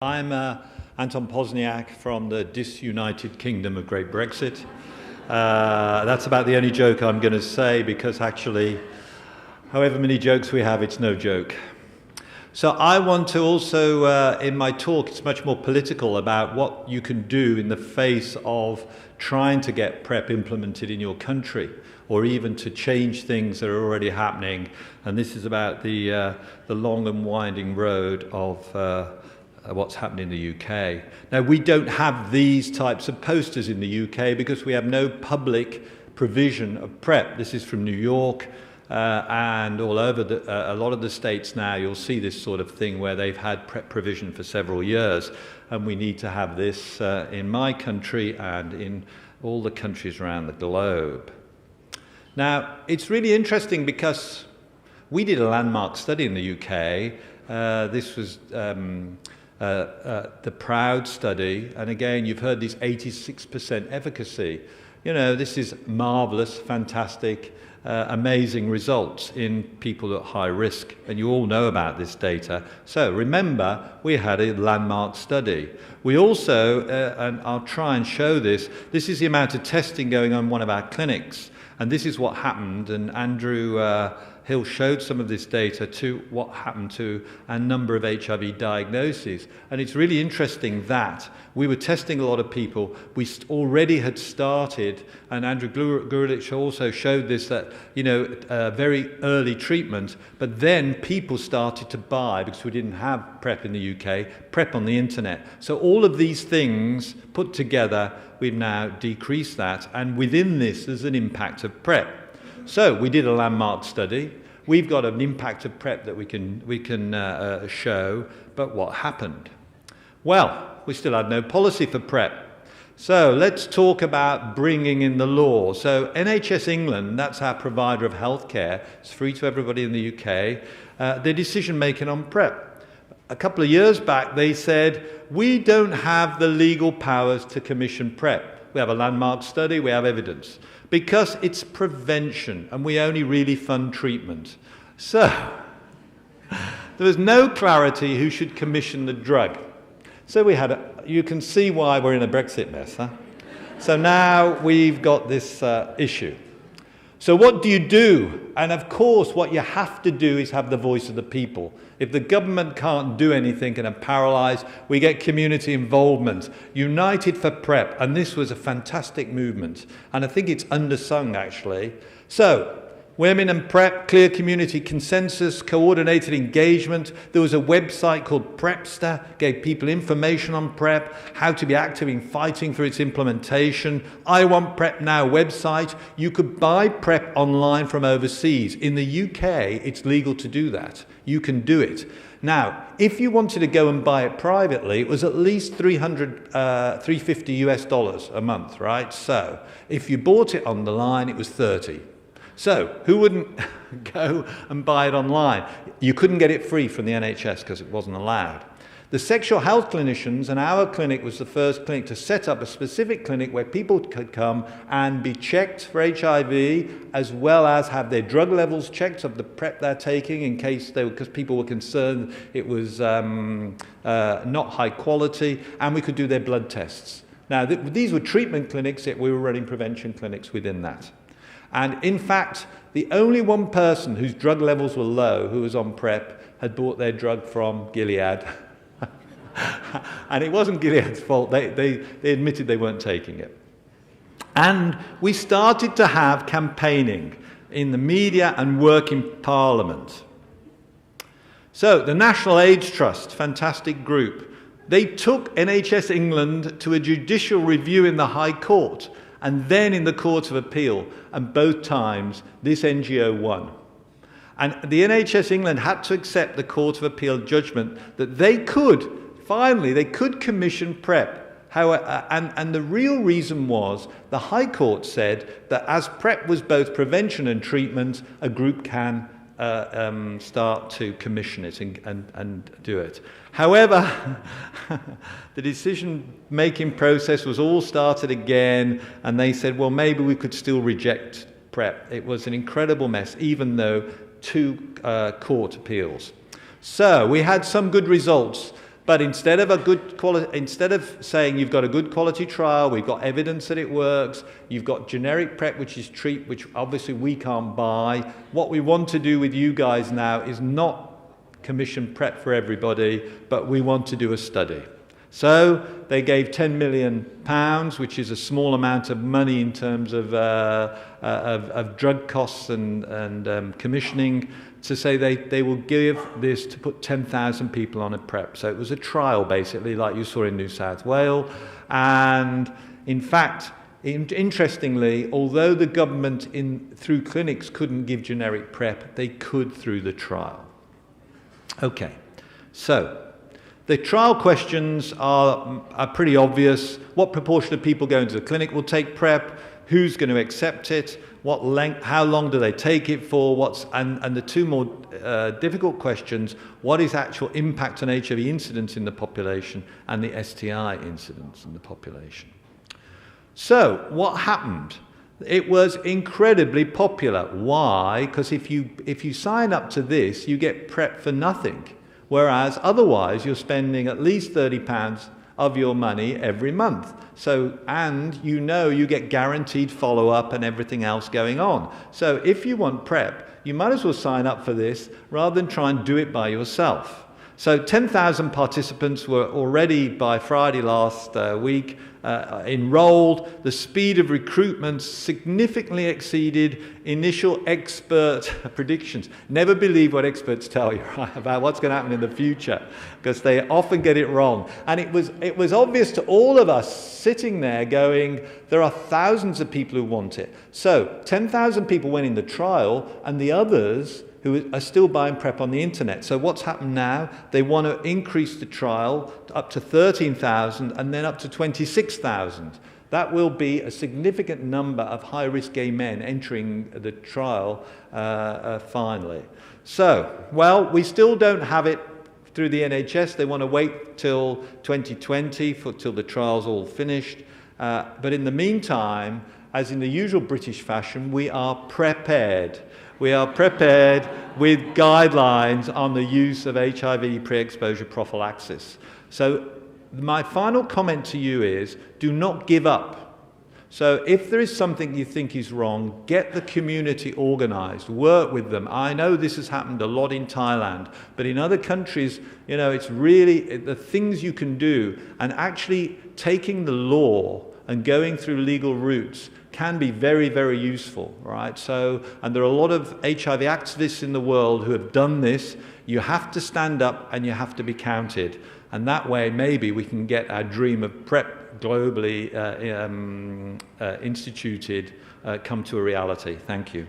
I'm Anton Pozniak from the disunited kingdom of Great Brexit. That's about the only joke I'm going to say, because actually, however many jokes we have, it's no joke. So I want to also, in my talk, it's much more political about what you can do in the face of trying to get PrEP implemented in your country, or even to change things that are already happening. And this is about the long and winding road of what's happening in the UK. Now, we don't have these types of posters in the UK because we have no public provision of PrEP. This is from New York and all over a lot of the states now. You'll see this sort of thing where they've had PrEP provision for several years, and we need to have this in my country and in all the countries around the globe. Now, it's really interesting because we did a landmark study in the UK. This was the PROUD study, and again, you've heard this 86% efficacy. You know, this is marvelous, fantastic, amazing results in people at high risk, and you all know about this data. So remember, we had a landmark study. We also, and I'll try and show this is the amount of testing going on in one of our clinics, and this is what happened, and Andrew Hill showed some of this data to what happened to a number of HIV diagnoses. And it's really interesting that we were testing a lot of people. We already had started, and Andrew Gurulich also showed this, that, you know, very early treatment, but then people started to buy, because we didn't have PrEP in the UK, PrEP on the internet. So all of these things put together, we've now decreased that, and within this, there's an impact of PrEP. So we did a landmark study. We've got an impact of PrEP that we can show, but what happened? Well, we still had no policy for PrEP. So let's talk about bringing in the law. So NHS England, that's our provider of healthcare, it's free to everybody in the UK, their decision making on PrEP. A couple of years back, they said, we don't have the legal powers to commission PrEP. We have a landmark study, we have evidence, because it's prevention and we only really fund treatment. So there was no clarity who should commission the drug. So we had you can see why we're in a Brexit mess, huh? So now we've got this issue. So what do you do? And of course, what you have to do is have the voice of the people. If the government can't do anything and are paralysed, we get community involvement. United for PrEP, and this was a fantastic movement. And I think it's undersung, actually. So, women and PrEP, clear community consensus, coordinated engagement. There was a website called PrEPster, gave people information on PrEP, how to be active in fighting for its implementation. I Want PrEP Now website. You could buy PrEP online from overseas. In the UK, it's legal to do that. You can do it. Now, if you wanted to go and buy it privately, it was at least $350 US a month, right? So, if you bought it on the line, it was 30. So, who wouldn't go and buy it online? You couldn't get it free from the NHS because it wasn't allowed. The sexual health clinicians, and our clinic was the first clinic to set up a specific clinic where people could come and be checked for HIV, as well as have their drug levels checked of the PrEP they're taking, in case because people were concerned it was not high quality, and we could do their blood tests. Now, these were treatment clinics, yet we were running prevention clinics within that. And in fact, the only one person whose drug levels were low, who was on PrEP, had bought their drug from Gilead. And it wasn't Gilead's fault. They admitted they weren't taking it. And we started to have campaigning in the media and work in Parliament. So the National AIDS Trust, fantastic group, they took NHS England to a judicial review in the High Court, and then in the Court of Appeal, and both times this NGO won. And the NHS England had to accept the Court of Appeal judgment that they could commission PrEP. And the real reason was the High Court said that as PrEP was both prevention and treatment, a group can start to commission it and do it. However, the decision-making process was all started again, and they said, well, maybe we could still reject PrEP. It was an incredible mess, even though 2 court appeals. So we had some good results. But instead of saying you've got a good quality trial, we've got evidence that it works, you've got generic PrEP, which is treat, which obviously we can't buy. What we want to do with you guys now is not commission PrEP for everybody, but we want to do a study. So they gave £10 million, which is a small amount of money in terms of drug costs and commissioning, to say they will give this to put 10,000 people on a PrEP. So it was a trial, basically, like you saw in New South Wales. And in fact, interestingly, although the government through clinics couldn't give generic PrEP, they could through the trial. Okay, so the trial questions are pretty obvious. What proportion of people going to the clinic will take PrEP? Who's going to accept it? What length? How long do they take it for? And the two more difficult questions: what is actual impact on HIV incidence in the population, and the STI incidence in the population? So what happened? It was incredibly popular. Why? Because if you sign up to this, you get PrEP for nothing. Whereas otherwise, you're spending at least £30 of your money every month. So, and you get guaranteed follow-up and everything else going on. So if you want PrEP, you might as well sign up for this rather than try and do it by yourself. So 10,000 participants were already, by Friday last week, enrolled. The speed of recruitment significantly exceeded initial expert predictions. Never believe what experts tell you, right, about what's going to happen in the future, because they often get it wrong. And it was obvious to all of us sitting there going, there are thousands of people who want it. So 10,000 people went in the trial, and the others who are still buying PrEP on the internet. So what's happened now? They want to increase the trial up to 13,000 and then up to 26,000. That will be a significant number of high-risk gay men entering the trial finally. So, well, we still don't have it through the NHS. They want to wait till 2020 till the trial's all finished. But in the meantime, as in the usual British fashion, we are prepared. We are prepared with guidelines on the use of HIV pre-exposure prophylaxis. So my final comment to you is, do not give up. So if there is something you think is wrong, get the community organized, work with them. I know this has happened a lot in Thailand, but in other countries, it's really the things you can do, and actually taking the law and going through legal routes can be very, very useful, right? So, and there are a lot of HIV activists in the world who have done this. You have to stand up and you have to be counted. And that way, maybe we can get our dream of PrEP globally instituted come to a reality. Thank you.